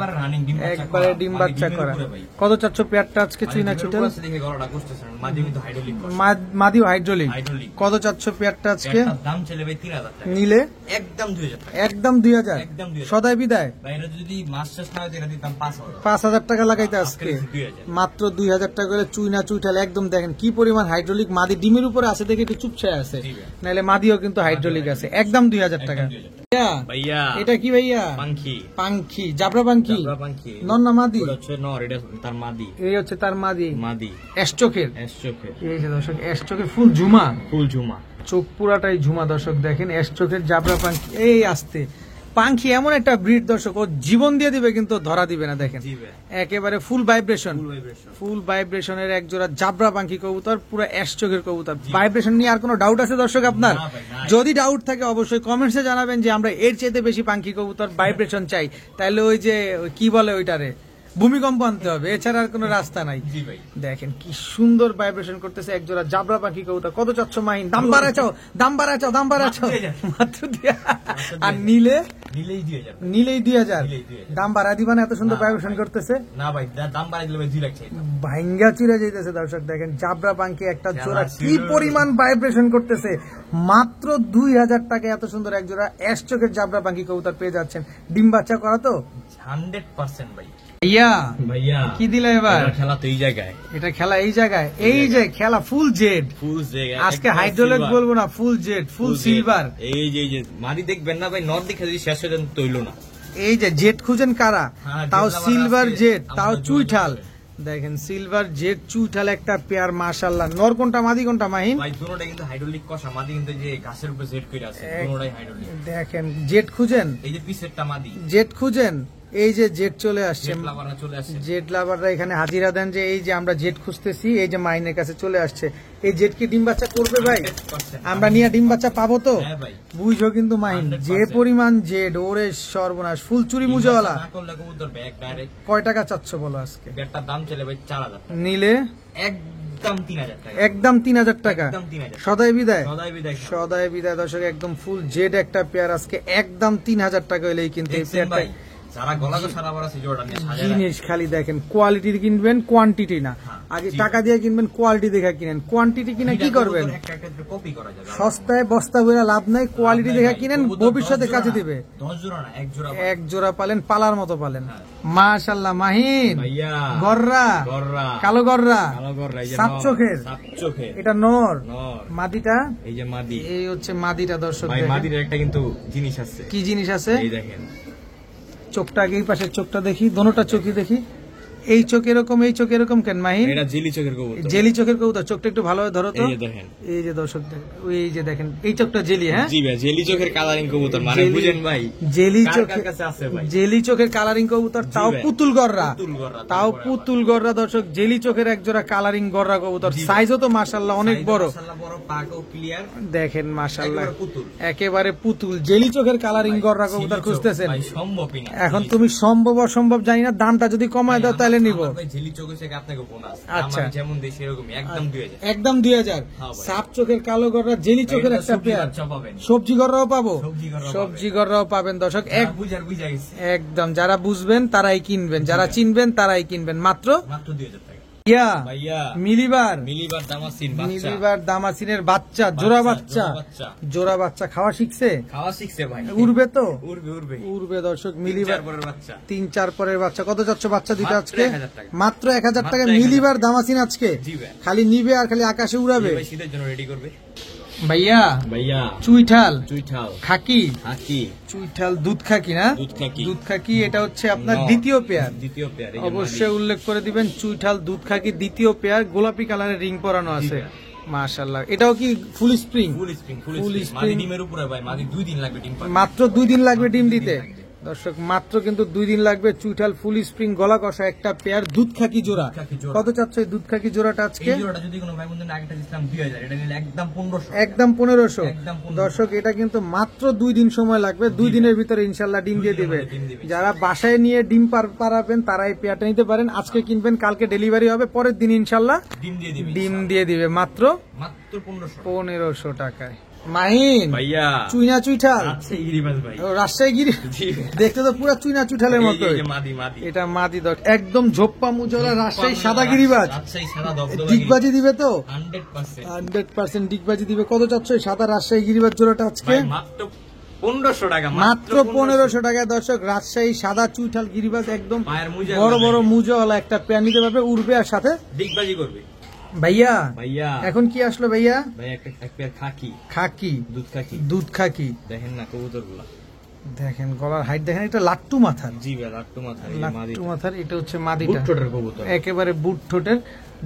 একবারে ডিম বাচ্চা করা। কত চাচ্ছ পেয়ারটা আজকে চুইনা চুইঠাল? মাদিও হাইড্রোলিক। কত চাচ্ছ পেয়ারটা আজকে? নিলে একদম 2000, সদাই বিদায় 5000 টাকা লাগাইতে আজকে মাত্র 2000 টাকা করে চুইনা চুইঠাল। একদম দেখেন কি পরিমাণ হাইড্রোলিক, মাদি ডিমের উপরে আছে দেখে একটু চুপচায় আছে, নাহলে মাদিও কিন্তু হাইড্রোলিক আছে। একদম 2000 টাকা। এটা কি ভাইয়া? পাঙ্খি, জাবরা পাঙ্খি, নর না মাদি? এই হচ্ছে তার মাদি, এসচোখের। এই যে দর্শক এসচোখের ফুল ঝুমা, চোখ পুরাটাই ঝুমা দর্শক। দেখেন এসচোখের জাবরা পাঙ্খি। এই আসতে পাঙ্খি এমন একটা ব্রিড দর্শক, ও জীবন দিয়ে দিবে কিন্তু ধরা দিবে না। দেখেন একেবারে ফুল ভাইব্রেশনের এক জোড়া জাবরা পাঙ্খি কবুতর, পুরো অ্যাশচোখের কবুতর। ভাইব্রেশন নিয়ে আর কোনো ডাউট আছে দর্শক আপনার? যদি ডাউট থাকে অবশ্যই কমেন্টসে জানাবেন যে আমরা এর চাইতে বেশি পাঙ্খি কবুতর ভাইব্রেশন চাই, তাহলে ওই যে কি বলে ওইটারে ভূমিকম্প আনতে হবে, এছাড়া আর কোনো রাস্তা নাই। দেখেন কি সুন্দর ভাইব্রেশন করতেছে এক জোড়া জাবরা পাখি কবুতর। কত চাচ্ছ মাইন? দাম বাড়াচ্ছ মাত্র। আর নিলেই 2000, দাম বাড়া দিবা না? এত সুন্দর ভাইব্রেশন করতেছে না ভাই, দাম বাড়াই দিলে 2 লাখ ভাঙ্গা চিরা যাইতেছে দর্শক। দেখেন জাবরা পাখি একটা জোড়া কি পরিমাণ ভাইব্রেশন করতেছে, মাত্র 2000 টাকা এত সুন্দর এক জোড়া অ্যাশচোখের জাবরা পাখি কবুতর পেয়ে যাচ্ছেন। ডিম বাচ্চা করা তো 100% ভাই। ভাইয়া কি দিলে এবার? খেলা তো এই জায়গায়, এটা খেলা এই জায়গায়, এই যে খেলা ফুল জেড। আজকে হাইড্রোলিক বলবো না, ফুল জেড, ফুল সিলভার। এই যে মারি দেখবেন না ভাই, নট দেখে যদি শেষ হয়ে যান তৈল না। এই যে জেড খুঁজেন কারা, তাও সিলভার জেড, তাও চুইঠাল। দেখেন সিলভার জেড চুইঠাল একটা পেয়ার, মাশাআল্লাহ। নর কোনটা মাদি কোনটা মাহিন? ভাই দুটোটাই কিন্তু হাইড্রোলিক কষা, মাদি কিন্তু যে ঘাসের উপরে জেড কইরা আছে, দুটোটাই হাইড্রোলিক। দেখেন জেড খুঁজেন, এই যে পিছেরটা মাদি, জেড খুঁজেন। এই যে জেড চলে আসছে, জেড লাভাররা এখানে হাজিরা দেন যে এই যে আমরা জেড খুঁজতেছি, এই যে মাইনের কাছে চলে আসছে। এই জেড কি ডিম বাচ্চা করবে ভাই? আমরা নিয়ে ডিম বাচ্চা পাবো তো? বুঝো কিন্তু মাইন যে পরিমাণ জেড, ওরে সর্বনাশ, ফুল চুরি মুজোওয়ালা। কয় টাকা চাচ্ছ বলো আজকে? দাম চলে ভাই 4000, নিলে একদম 3000 টাকা। সদাই বিদায় দর্শক। একদম ফুল জেড একটা পেয়ার আজকে একদম 3000 টাকা হলেই কিন্তু এই পেয়ারটা যারা গলা কষা লাভার আছে জোড়াটা নিয়ে সাজায় জিনিস খালি দেখেন, কোয়ালিটি কিনবেন কোয়ান্টিটি না। আগে টাকা দিয়ে কিনবেন, কোয়ালিটি দেখে কিনেন। কোয়ান্টিটি কিনে কি করবেন? একটা একটা কপি করা যাবে। সস্তায় বস্তা বইরা লাভ নাই, কোয়ালিটি দেখে কিনেন, ভবিষ্যতে কাজে দিবে। 10 জোড়া না, এক জোড়া। এক জোড়া পালেন, পালার মতো পালেন। মাশাআল্লাহ মাহিন, ভাইয়া গররা, গররা, কালো গররা, কালো গররা, এই যে সাত চোখের, সাত চোখের, এটা নর। নর। মাদিটা, এই যে মাদি, এই হচ্ছে মাদিটা। দর্শক ভাই দেখেন। মাদির একটা কিন্তু জিনিস আছে। কি জিনিস আছে? এই দেখেন চোখটা আগে, এই পাশের চোখটা দেখি, দোনোটা চোখই দেখি। এই চোখ এরকম, এই চোখ এরকম কেন মাহিন? এটা জেলি চোখের কবুতর। জেলি চোখের কবুতর। চোখটা একটু ভালোভাবে ধরো তো। এই যে দেখেন, এই যে দর্শক দেখেন, এই যে দেখেন, এই চোখটা জেলি। হ্যাঁ জি ভাই, জেলি চোখের কালারিং কবুতর, মানে জেলি- বুঝেন ভাই, জেলি কার চোখের কাছে আছে ভাই? জেলি চোখের কালারিং কবুতর, তাও ভাই। পুতুল গররা, পুতুল গররা, তাও তারপরে পুতুল গররা। দর্শক জেলি চোখের একজোড়া কালারিং গররা কবুতর, জি ভাই। সাইজও তো মাশাআল্লাহ অনেক বড়। মাশাআল্লাহ বড়, পাকও ক্লিয়ার, দেখেন মাশাআল্লাহ, একেবারে পুতুল। একেবারে পুতুল। জেলি চোখের কালারিং গররা কবুতর খুঁজতেছেন? ভাই সম্ভবই না। এখন তুমি সম্ভব অসম্ভব জানি না, দামটা যদি কমায় দাও তাহলে নিব। ভাই জেলি চোখ হচ্ছে আপনাকে বোনাস। আচ্ছা। আমি যেমন দেই সেরকমই, একদম 2000। একদম 2000। হ্যাঁ ভাই। সাপ চোখের কালো গররা, জেলি চোখের একটা পেয়ার। বাচ্চা পাবেন, সবজি গররাও পাবো, সবজি গররাও সবজি গররাও পাবেন। দর্শক এক বুঝার বুঝা গেছে। একদম, যারা বুঝবেন তারাই কিনবেন, যারা চিনবেন তারাই কিনবেন। মাত্র মাত্র 2000 টাকা। ইয়া ভাইয়া মিলিবার, মিলিবার দামাসিন বাচ্চা, মিলিবার দামাসিনের বাচ্চা, জোড়া বাচ্চা, জোড়া বাচ্চা খাওয়া শিখছে, খাওয়া শিখছে ভাই। উড়বে তো, উড়বে উড়বে। উড়বে। দর্শক মিলিবার মিলিবার পরের বাচ্চা 3-4 পরের বাচ্চা। কত যাচ্ছে বাচ্চা দিতে মাত্র আজকে? 1000 টাকা। মাত্র 1000 টাকা। মাত্র 1000 মিলিবার দামাসিন আজকে জি ভাই। খালি নিবে আর খালি আকাশে উড়াবে। ভাই শীতের জন্য রেডি করবে। ভাইয়া ভাইয়া চুইঠাল, চুইঠাল, খাকি, হাকি, চুইঠাল, দুধ খাকি না, দুধ খাকি, দুধ খাকি। এটা হচ্ছে আপনার নর। দ্বিতীয় পেয়ার। দ্বিতীয় পেয়ার। এই যে অবশ্যই উল্লেখ করে দিবেন, চুইঠাল দুধ খাকি দ্বিতীয় পেয়ার, গোলাপি কালারের রিং পরানো আছে। মাশাআল্লাহ। এটাও কি ফুল স্প্রিং? ফুল স্প্রিং, ফুল ফুল স্প্রিং। স্প্রিং। মাদি ডিমের উপরে ভাই, মাদি 2 দিন লাগবে ডিম পাড়তে। মাত্র 2 দিন লাগবে ডিম 2 দিন দিতে। লাগবে। দর্শক মাত্র কিন্তু 2 দিন লাগবে। চুইঠাল ফুল স্প্রিং গলা কষা একটা পেয়ার, দুধ খাকি জোড়া। দুধ খাকি জোড়া। কত চাচ্ছ এই দুধ খাকি জোড়াটা আজকে? এই জোড়াটা যদি কোনো ভাই বন্ধু আগেটা দিছিলাম 2000, এটা নিলে একদম 1500। একদম 1500। একদম 1500। দর্শক এটা কিন্তু মাত্র 2 দিন সময় লাগবে। 2 দিনের ভিতরে ইনশাল্লাহ ডিম দিয়ে দিবে। ডিম দিবে। যারা বাসায় নিয়ে ডিম পারাবেন তারা এই পেয়ারটা নিতে পারেন। আজকে কিনবেন, কালকে ডেলিভারি হবে, পরের দিন ইনশাল্লাহ ডিম দিয়ে দিবে। ডিম দিয়ে দিবে। মাত্র মাত্র 1500। 1500 টাকায়। মাহিন ভাইয়া চুইনা চুইঠাল, আচ্ছা ইরিবাস ভাই। ও, রাজশাহী গিরি, জি ভাই। দেখতে তো পুরো চুইনা চুইঠালের মতো। এই যে মাদি মাদি। এটা মাদি দর্শক, একদম ঝোপ্পা মুজলা রাজশাহী সাদা গিরিবাজ। রাজশাহী সাদা দবদবা ডিগবাজি দিবে তো? 100%। 100% ডিগবাজি দিবে। কত চাচ্ছ এই সাদা রাজশাহী গিরিবাজ জোড়াটা আজকে? ভাই মাত্র 1500 টাকা। মাত্র 1500 টাকায়। দর্শক রাজশাহী সাদা চুইঠাল গিরিবাজ, একদম পায়ের মোজা বড় বড় লাগবে। মুজাওয়ালা একটা পেয়ার নিতে পারবে, উড়বে। আর সাথে ডিগবাজি করবে। ভাইয়া ভাইয়া এখন কি আসলো ভাইয়া? ভাই একটা এক পেয়ার খাকি, খাকি, দুধ খাকি। দুধ খাকি। দেখেন না কবুতরগুলা, দেখেন গলার হাইট দেখেন, এটা লাট্টু মাথার, জি ভাই লাট্টু মাথা। এই যে মাদি, লাট্টু মাথার। এটা হচ্ছে মাদিটা, বুট ঠোঁটের কবুতর। একেবারে বুট ঠোঁটের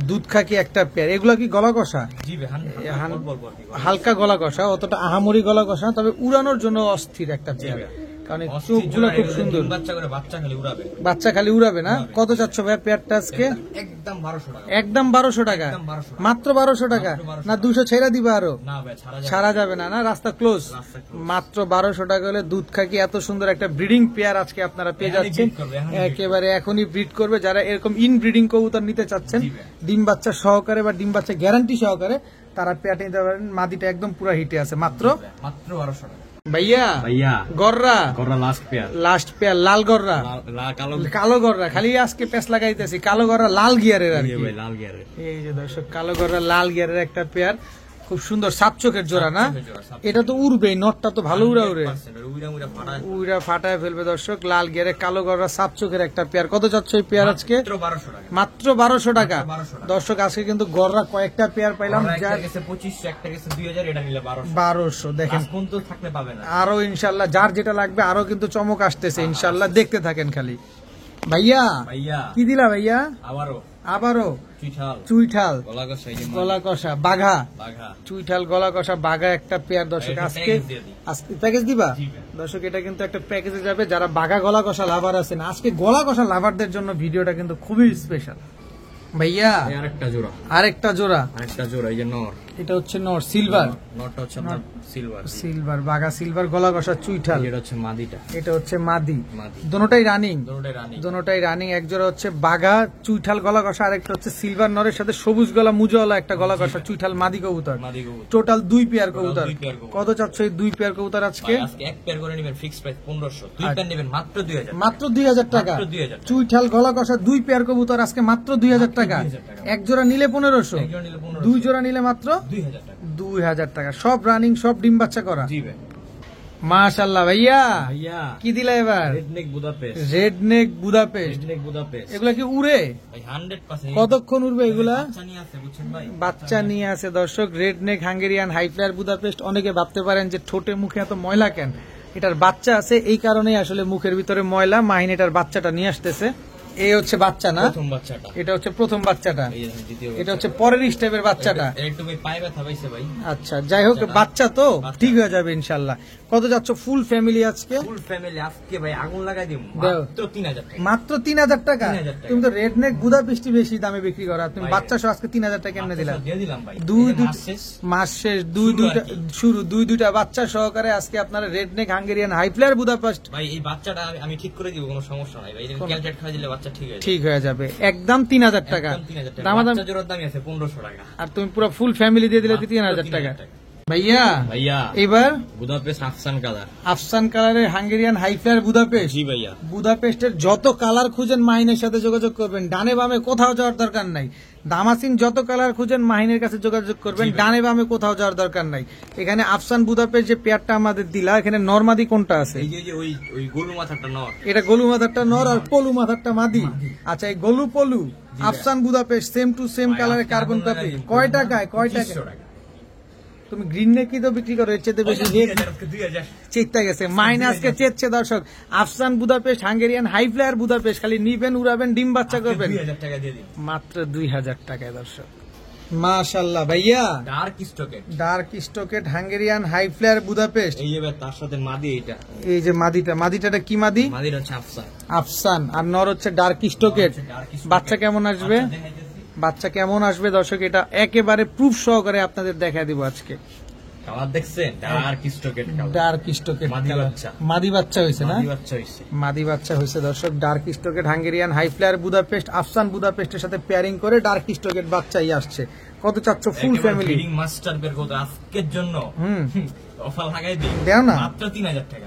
দুধ খাকি একটা পেয়ার। এগুলা কি গলা কষা? জি ভাই হান- বল বল কি হালকা গলা কষা, অতটা আহামরি গলা কষা না, তবে উড়ানোর জন্য অস্থির একটা পেয়ার। কারণ এই চোখগুলো খুব সুন্দর। বাচ্চা করে বাচ্চা খালি উড়াবে। বাচ্চা খালি উড়াবে না। কত চাচ্ছ ভাই পেয়ারটা আজকে? একদম 1200 টাকা। একদম 1200 টাকা। একদম 1200 টাকা। মাত্র 1200 টাকা। মাত্র 1200 না 200 ছেড়ে দিবা আরো? না ভাই ছাড়া যাবে ছাড়া যাবে না, না রাস্তা ক্লোজ। রাস্তা close। মাত্র 1200 টাকা হলে দুধ খাকি এত সুন্দর একটা ব্রিডিং পেয়ার আজকে আপনারা পেয়ে এখনই যাচ্ছেন। breed করবে, এখনই breed একেবারে এখনই ব্রিড করবে। যারা এরকম ইন ব্রিডিং কবুতর নিতে চাচ্ছেন, জি ভাই। ডিম বাচ্চা সহকারে বা ডিম বাচ্চা গ্যারান্টি সহকারে, তারা পেয়ারটা নিতে পারেন। মাদিটা একদম পুরা হিটে আছে। মাত্র মাত্র 1200 টাকা। ভাইয়া ভাইয়া গররা, গররা লাস্ট পেয়ার। লাস্ট পেয়ার লাল গররা, কালো কালো গররা। খালি আজকে পেস লাগাইতেছি, কালো গররা লাল গিয়ারের আর এই যে কি। ভাই লাল গিয়ারের। এই যে দর্শক কালো গররা লাল গিয়ারের একটা পেয়ার, খুব সুন্দর সাপ চোখের জোড়া না? সাপ চোখের জোড়া, সাপ এটা তো উড়বে, নটটা তো ভালো উড়া উড়ে, 100% উইরা উইরা ফাটায়। উইরা ফাটায় ফেলবে। দর্শক লাল গিয়ারে কালো গররা সাপ চোখের একটা পেয়ার। কত চাচ্ছ এই পেয়ার আজকে? মাত্র 1200 টাকা। মাত্র 1200 টাকা। 1200 টাকা। দর্শক আজকে কিন্তু গররা কয়েকটা পেয়ার পাইলাম, আমরা যার একটা গেছে 2500, একটা গেছে 2000, এটা নিলে 1200। 1200। দেখেন লাস্ট পর্যন্ত থাকলে পাবে না। আরো ইনশাল্লাহ যার যেটা লাগবে আরো কিন্তু চমক আসতেছে ইনশাল্লাহ, দেখতে থাকেন খালি। ভাইয়া ভাইয়া কি দিলা ভাইয়া? আবারও চুইঠাল চুইঠাল গলা কষা, এই যে গলা কষা বাঘা, বাঘা। চুইঠাল গলা কষা বাঘা একটা পেয়ার। দর্শক এটা আজকে package দিয়ে দিই। আজকে প্যাকেজ দিবা? জি ভাই। দর্শক এটা কিন্তু একটা প্যাকেজে যাবে। যারা বাঘা গলা কষা লাভার আছেন, আজকে গলা কষা লাভারদের জন্য ভিডিওটা কিন্তু খুবই স্পেশাল। ভাইয়া এই আরেকটা জোড়া, আরেকটা জোড়া, আরেকটা জোড়া, এই যে নর। এটা হচ্ছে নর সিলভার, নটটা হচ্ছে আপনার সিলভার। সিলভার বাঘা সিলভার গলা কষা চুইঠাল, এটা হচ্ছে মাদিটা। এটা হচ্ছে মাদি। মাদি। দোনোটাই রানিং, দুটোটাই রানিং। দোনোটাই রানিং। এক জোড়া হচ্ছে বাঘা চুইঠাল গলা কষা, আরেকটা হচ্ছে সিলভার নরের সাথে সবুজ গলা মুজওয়ালা একটা গলা কষা চুইঠাল মাদি কবুতর। মাদি কবুতর। টোটাল 2 পেয়ার কবুতর। দুই পেয়ার কবুতর। কত চাচ্ছ এই 2 পেয়ার কবুতর আজকে? ভাই, আজকে এক পেয়ার করে নেবেন ফিক্স প্রাইস 1500, দুই পেয়ার নেবেন মাত্র 2000। মাত্র 2000 টাকা। মাত্র 2000 টাকা। চুইঠাল গলা কষা 2 পেয়ার কবুতর আজকে মাত্র 2000 টাকা। 2000 টাকা। এক জোড়া নিলে 1500, এক জোড়া নিলে 1500, 2 জোড়া নিলে মাত্র 2000 টাকা। 2000 টাকা। সব রানিং, সব ডিম বাচ্চা করা। জি ভাই। মাশাআল্লাহ ভাইয়া, ভাইয়া কি দিলা এবার? Redneck Budapest. রেড নেক বুদাপেস্ট। রেডনেক বুদাপেস্ট এগুলা কি উড়ে? ভাই 100%। কতক্ষণ উড়বে এগুলা? বাচ্চা নিয়ে আছে বুঝছেন ভাই। বাচ্চা নিয়ে আছে দর্শক। Red neck Hungarian high flyer Budapest. অনেকে ভাবতে পারেন যে ঠোঁটে মুখে এত ময়লা কেন, এটার বাচ্চা আছে এই কারণেই আসলে মুখের ভিতরে ময়লা। মাহিন এটার বাচ্চাটা নিয়ে আসতেছে। এই হচ্ছে বাচ্চা না? প্রথম বাচ্চাটা। এটা হচ্ছে প্রথম বাচ্চাটা, এই যে দ্বিতীয় এটা হচ্ছে পরের স্টেপের বাচ্চাটা। এটা একটু ভাই পায়ে ব্যথা পাইছে ভাই। আচ্ছা, যাই হোক বাচ্চা তো ঠিক হয়ে যাবে ইনশাল্লাহ। কত যাচ্ছ ফুল ফ্যামিলি আজকে? ফুল ফ্যামিলি আজকে ভাই আগুন লাগাই দিম দাও। মাত্র 3000 টাকা। মাত্র 3000 টাকা? 3000 টাকা। তুমি তো রেড নেক বুদাপেস্টি বেশি দামে বিক্রি করো, আর তুমি ভাই, বাচ্চা সহ আজকে 3000 টাকা কেমনে দিলা? দিয়ে দিলাম ভাই। দুই এই যে দুই মাস শেষ। মাস শেষ, শুরু দুইটা আর কি। শুরু, দুইটা বাচ্চা সহকারে আজকে আপনারা red neck Hungarian high flyer Budapest ভাই এই বাচ্চাটা আমি ঠিক করে দিব, কোনো সমস্যা নাই ভাই। কোনো- ক্যালকুলেট খাওয়া দিলে বাচ্চা ঠিক হয়ে যাবে। ঠিক হয়ে যাবে। একদম 3000 টাকা। একদম 3000 টাকা। দামাদাম। বাচ্চা জোড়ার দামই আছে 1500 টাকা। আর তুমি পুরো ফুল ফ্যামিলি দিয়ে দিলে মাত্র 3000 টাকা। 3000 টাকা। ভাইয়া ভাইয়া এবার বুদাপেস্ট আফসান কালার। আফসান কালারের হাঙ্গেরিয়ান হাই ফ্লায়ার বুদাপেস্ট। জি ভাইয়া। বুদাপেস্টের যত কালার খুঁজেন মাহিনের সাথে যোগাযোগ করবেন, ডানে বামে কোথাও যাওয়ার দরকার নাই। দামাসিন যত কালার খুঁজেন মাহিনের কাছে যোগাযোগ করবেন, জি ভাই। ডানে বামে কোথাও যাওয়ার দরকার নাই। এখানে আফসান বুদাপেস্ট যে পেয়ারটা আমাদের দিলা, এখানে নরমাদি কোনটা আছে? এই যে ওই গরু মাথাটা নর। এটা গলু মাথারটা নর আর পলু মাথারটা মাদি। আচ্ছা, এই গলু পলু আফসান বুদাপেস্ট সেম টু সেম ভাই, কালারের আজকে কার্বন আগুন লাগাই কপি। দিই। কয় টাকায়? কয় 2500 টাকায়? টাকা। তুমি গ্রিন নেকি তো বিক্রি করো, এর চেয়ে বেশি রেট 2000। চেতা গেছে। মাইনাসকে চেতছে দর্শক। আফসান Budapest Hungarian high flyer Budapest, খালি নিবেন উড়াবেন ডিম বাচ্চা করবেন 2000 টাকা দিয়ে দিন। মাত্র 2000 টাকায় দর্শক। মাশাআল্লাহ ভাইয়া, ডার্ক স্টকেট। ডার্ক স্টকেট হাঙ্গেরিয়ান হাই ফ্লায়ার বুদাপেস্ট। এই এবার তার সাথে মাদি এইটা। এই যে মাদিটা, মাদিটাটা কি মাদি? মাদির হচ্ছে আফসান। আফসান। আর নর হচ্ছে ডার্ক স্টকেট। ডার্ক স্টকেট। বাচ্চা কেমন আসবে? বাচ্চা দেখাইতেছি। বাচ্চা কেমন আসবে দর্শক এটা একেবারে প্রুফ সহকারে আপনাদের দেখা দিব আজকে। কালার দেখছেন? ডার্ক স্টকেট কালার। ডার্ক স্টকেট মাদি বাচ্চা। মাদি বাচ্চা হয়েছে না? মাদি বাচ্চা হইছে। মাদি বাচ্চা হয়েছে দর্শক। ডার্ক স্টকেট হাঙ্গেরিয়ান হাই ফ্লায়ার বুদাপেস্ট আফসান বুদাপেস্টের সাথে পেয়ারিং করে ডার্ক স্টকেট বাচ্চাই আসছে। কত চাচ্ছ ফুল ফ্যামিলি? ব্রিডিং মাস্টার বের করতে আজকের জন্য অফার লাগাই দিই। দেও না। মাত্র 3000 টাকা।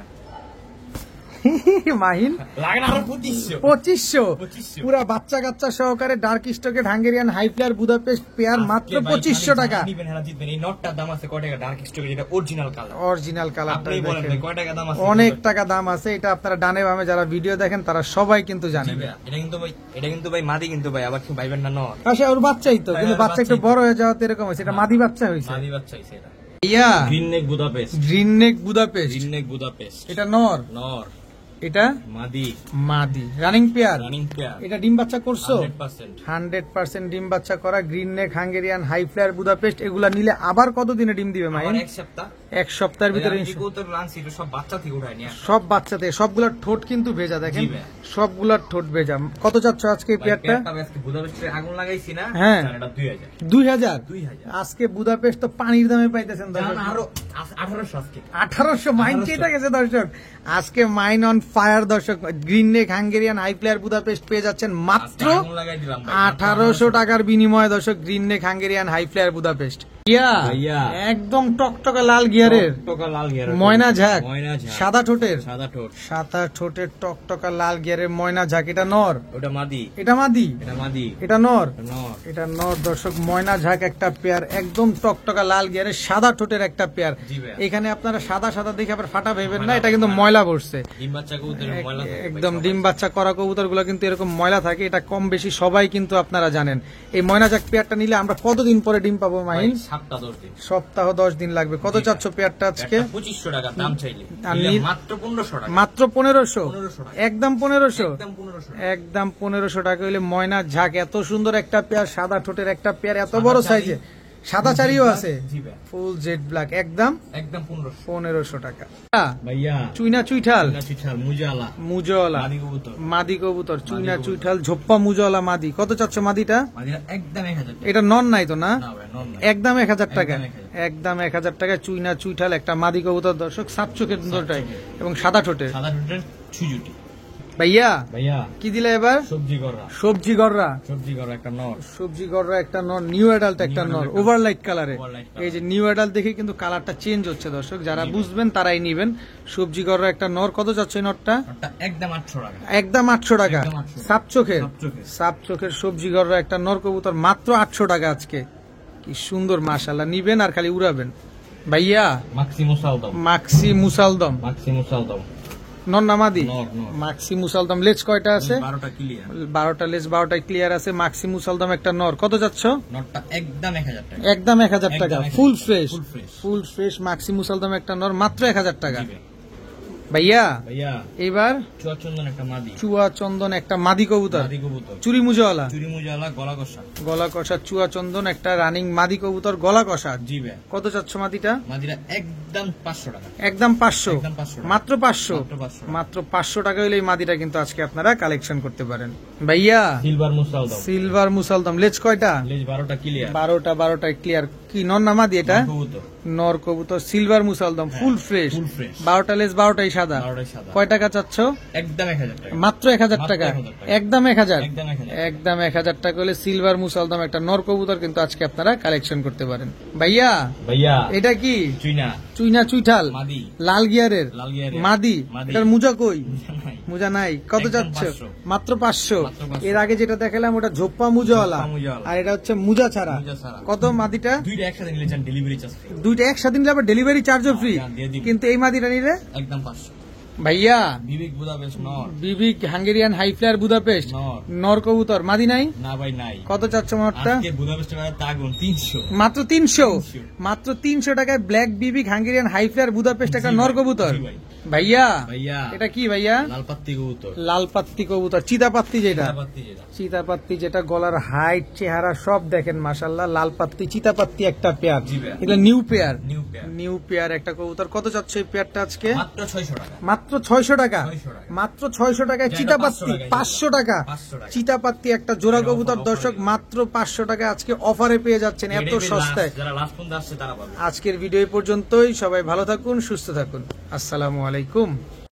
মাহিন লাগে না আরো 2500। 2500 পুরা বাচ্চা কাচ্চা সহকারে ডার্ক স্টকেট Hungarian high flyer Budapest pair মাত্র 2500 টাকা। নিবেন হারা জিতবেন। এই নটটার দাম আছে কয় টাকা? ডার্ক স্টকেট যেটা অরিজিনাল কালার। অরিজিনাল কালারটা আপনি বলেন দেখেন, ভাই কয় টাকা দাম আছে? অনেক টাকা দাম আছে। এটা আপনারা ডানে বামে যারা ভিডিও দেখেন তারা সবাই কিন্তু জি জানেন। ভাই, এটা কিন্তু ভাই মাদি কিন্তু ভাই, আবার কি ভাইবেন না নর। আচ্ছা, ওর বাচ্চাই তো, কিন্তু ওর বাচ্চা একটু বাচ্চাই বড় হয়ে যাওয়াতে এরকম হয়েছে। এটা মাদি বাচ্চা হয়েছে। মাদি বাচ্চা হইছে এটা। Yeah green neck Budapest. Green neck Budapest. Green neck Budapest. এটা নর, নর। এটা মাদি। মাদি। Running pair. Running pair. এটা ডিম বাচ্চা করছো? 100%। 100% ডিম বাচ্চা করা green neck Hungarian high flyer Budapest. এগুলা নিলে আবার কতদিনে ডিম দিবে আমার মাইন? এক সপ্তাহ। এক সপ্তাহের ভিতরে আমি ইনশা- কবুতর লানছি, এটা সব বাচ্চা থেকে উঠায় নিয়ে আসা। সব বাচ্চাতে সবগুলার ঠোঁট কিন্তু ভেজা দেখেন, জি ভাই। সবগুলার ঠোঁট ভেজা। কত চাচ্ছ আজকে এই ভাই, পেয়ারটা? পেয়ারটা আজকে বুদাপেস্টে আগুন লাগাইছি না? হ্যাঁ। জান, এটা 2000। 2000। 2000। আজকে বুদাপেস্ট তো পানির দামে পাইতেছেন জান, দর্শক। আরো 1800 আজকে। 1800 মাইন 1800 চেয়ে গেছে দর্শক। আজকে মাইন অন ফায়ার দর্শক। Green neck Hungarian high flyer Budapest পেয়ে যাচ্ছেন মাত্র আজকে আগুন লাগাই দিলাম ভাই। 1800 টাকার বিনিময়ে দর্শক। Green neck Hungarian high flyer Budapest. Yeah ভাইয়া। একদম টকটকা লাল গিয়ারের টকটকা লাল গিয়ার। ময়না ঝাঁক, ময়না ঝাঁক। সাদা ঠোঁটের, সাদা ঠোঁট। সাদা ঠোঁটের টকটকা লাল গিয়ারের ময়না ঝাঁক। এটা নর, ওটা মাদি। এটা মাদি, এটা মাদি। এটা নর, নর। এটা নর দর্শক। ময়না ঝাঁক একটা পেয়ার, একদম টকটকা লাল গিয়ারের সাদা ঠোঁটের একটা পেয়ার। জি ভাই। এখানে আপনারা সাদা সাদা দেখে আবার ফাটা ভেবেন না, এটা কিন্তু ময়লা পড়ছে। ডিম বাচ্চা কবুতরের ময়লা থাকে ভাই, একদম সবাই ডিম বাচ্চা করা কবুতর গুলো কিন্তু এরকম ময়লা থাকে, এটা কম বেশি সবাই কিন্তু আপনারা জানেন। এই ময়না ঝাঁক পেয়ারটা নিলে আমরা কতদিন পরে ডিম পাবো মাহিন? ভাই, 7-10 দিন। সপ্তাহ 10 দিন লাগবে। কত চাচ্ছ পেয়ারটা আজকে? একটা 2500 টাকা দাম চাইলে আর নিলে নি- মাত্র 1500 টাকা। মাত্র 1500। 1500 টাকা। একদম 1500। একদম 1500 টাকা। একদম 1500 টাকা হইলে ময়না ঝাঁক এত সুন্দর একটা পেয়ার, সাদা ঠোঁটের একটা পেয়ার, এত বড় সাদা সাইজে, সাদা চারিও আছে জি ভাই ফুল জেড ব্ল্যাক একদম একদম 1500 1500 টাকা ভাইয়া চুইনা চুইঠাল চিঠাল মুজালা মুজওয়ালা মাদি কবুতর মাদি কবুতর চুইনা চুইঠাল ঝোপ্পা মুজওয়ালা মাদি কত চাচ্ছ মাদিটা মাদিরা একদম 1000 টাকা এটা নন নাই তো না না ভাই নন না একদম 1000 টাকা একদম 1000 একদম 1000 টাকা চুইনা চুইঠাল একটা মাদি কবুতর দর্শক সাত চোখের দুটোটাই এবং সাদা ঠোঁটের সাদা ঠোঁটের ছুজুটি ভাইয়া ভাইয়া কি দিলে এবার সবজি গররা সবজি গররা একটা নর সবজি গররা একটা নর নিউ অ্যাডাল্ট একটা নর ওভারলাইট কালারে Overlight colour। এই যে নিউ অ্যাডাল্ট দেখে কিন্তু কালারটা চেঞ্জ হচ্ছে দর্শক যারা বুঝবেন তারাই নিবেন সবজি গররা একটা নর কত যাচ্ছে এই নরটা ওটা একদম 800 টাকা একদম 800 টাকা একদম 800 সাপ চোখের সাপ চোখের। সাপ চোখের সবজি গররা একটা নর কবুতর মাত্র 800 টাকা আজকে কি সুন্দর মাশাআল্লাহ নিবেন আর খালি উড়াবেন ভাইয়া মাক্সি মুসালদম নর নামাদি নর, নর। মাক্সি মুসালদম লেজ কয়টা আছে 12টা ক্লিয়ার 12টা লেজ 12টাই ক্লিয়ার আছে মাক্সি মুসালদম একটা নর কত যাচ্ছ নটটা একদম 1000 টাকা একদম 1000 টাকা একদম 1000 full fresh Full fresh। Full fresh মাক্সি মুসালদম একটা নর মাত্র 1000 টাকা জি ভাই। ভাইয়া ভাইয়া এবার চুয়াচন্দন একটা মাদি চুয়া চন্দন একটা মাদি কবুতর মাদি কবুতর চুরি মুজওয়ালা চুরি মুজালা গলা কষা গলা কষা চুয়া চন্দন একটা রানিং মাদি কবুতর গলা কষা জি ভাই কত চাচ্ছ মাদিটা মাদিরা একদম 500 টাকা একদম 500 একদম 500 টাকা। মাত্র 500 মাত্র 500 মাত্র 500 টাকা হলে এই মাদিটা কিন্তু আজকে আপনারা কালেকশন করতে পারেন ভাইয়া সিলভার মুসালদম সিলভার মুসালদম লেজ কয়টা লেজ 12টা ক্লিয়ার 12টায় ক্লিয়ার কি নর না মাদি এটা কবুতর নর কবুতর সিলভার মুসালদম ফুল ফ্রেশ full fresh। 12টা লেজ 12টাই সাদা 12টাই সাদা। কয় টাকা চাচ্ছ একদম 1000 টাকা মাত্র 1000 টাকা মাত্র 1000 টাকা। একদম 1000 একদম 1000 একদম 1000 টাকা হলে সিলভার মুসালদম একটা নর কবুতর কিন্তু আজকে আপনারা কালেকশন করতে পারেন ভাইয়া ভাইয়া এটা কি চুইনা চুইনা চুইঠাল মাদি লাল গিয়ারের লাল গিয়ারের। মাদি মাদি। এটার মুজা কই নাই। মুজা নাই কত একদম যাচ্ছে 500 মাত্র 500 মাত্র 500 এর আগে যেটা দেখালাম ওটা ঝোপ্পা মুজাওয়ালা ঝোপ্পা মুজাওয়ালা। আর এটা হচ্ছে মুজা ছাড়া মুজা ছাড়া। কত মাদিটা দুইটা একসাথে নিলে চান ডেলিভারি চার্জ ফ্রি দুইটা একসাথে নিলে আবার ডেলিভারি চার্জও ফ্রি হ্যাঁ, দিয়ে দিবো। কিন্তু এই মাদিটা নিলে একদম 500 ভাইয়া বিবেক বুদাপেস্ট নর বিবিক হাঙ্গেরিয়ান হাই ফ্লায়ার বুদাপেস্ট নর নর কবুতর মাদি নাই না ভাই নাই কত চাচ্ছ মাত্রটা আজকে বুদাপেস্টের বাজার তাগুন 300 মাত্র 300 300 মাত্র 300 টাকায় ব্ল্যাক বিবিক হাঙ্গেরিয়ান হাই ফ্লায়ার বুদাপেস্ট একটা জি নর ভাই, কবুতর জি ভাই। ভাইয়া ভাইয়া এটা কি ভাইয়া লাল পাত্তি কবুতর লাল পাত্তি কবুতর চিতাপাত্তি যেটা পাত্তি যেটা চিতাপাত্তি যেটা গলার হাইট চেহারা সব দেখেন মাশাল্লাহ লাল পাত্তি চিতাপাত্তি একটা পেয়ার জি ভাই। এটা new pair new pair new pair একটা কবুতর কত চাচ্ছে এই পেয়ারটা আজকে মাত্র 600 টাকা মাত্র 600 টাকা 600 টাকা। মাত্র 600 টাকায় যেটা চিতাপাত্তি 500 টাকায় 500 টাকা 500 টাকা। চিতাপাত্তি একটা জোড়া এটা কবুতর offer দর্শক দিয়ে। মাত্র 500 টাকা আজকে অফারে পেয়ে যাচ্ছেন এত এটাই সস্তায় last, যারা লাস্ট পর্যন্ত আসছে তারা পাবে আজকের ভিডিও এই পর্যন্তই সবাই ভালো থাকুন সুস্থ থাকুন আসসালামু আলাইকুম